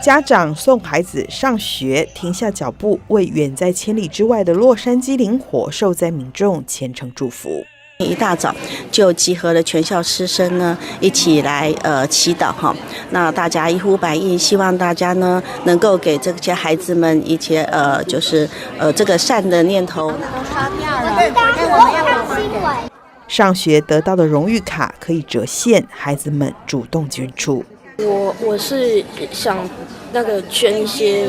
家长送孩子上学，停下脚步，为远在千里之外的洛杉矶林火受灾民众虔诚祝福。一大早就集合了全校师生呢，一起来祈祷哈。那大家一呼百应，希望大家呢能够给这些孩子们一些这个善的念头。上学得到的荣誉卡可以折现，孩子们主动捐出。我是想捐一些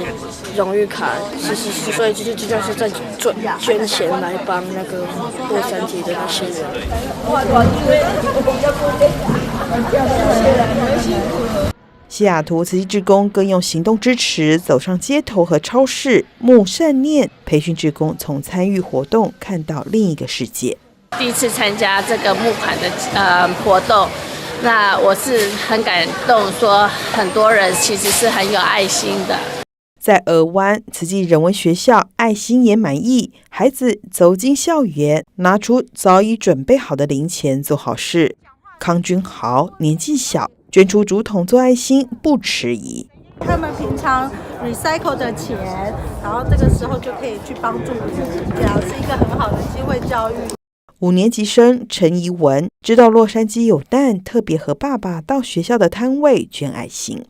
荣誉卡，所以就是在捐钱来帮洛杉矶的那些人。西雅图慈济志工更用行动支持，走上街头和超市，募善念，培训志工从参与活动看到另一个世界。第一次参加这个募款的活动。那我是很感动，说很多人其实是很有爱心的。在俄湾慈济人文学校，爱心也满意，孩子走进校园，拿出早已准备好的零钱做好事。康君豪年纪小，捐出竹筒做爱心不迟疑。他们平常 recycle 的钱，然后这个时候就可以去帮助人，这样是一个很好的机会教育。5年级生陈怡文知道洛杉矶有难，特别和爸爸到学校的摊位捐爱心。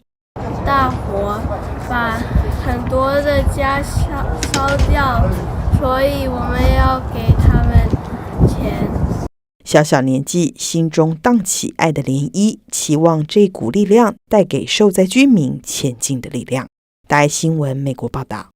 大火把很多的家烧掉，所以我们要给他们钱。小小年纪，心中荡起爱的涟漪，期望这股力量带给受灾居民前进的力量。大爱新闻美国报道。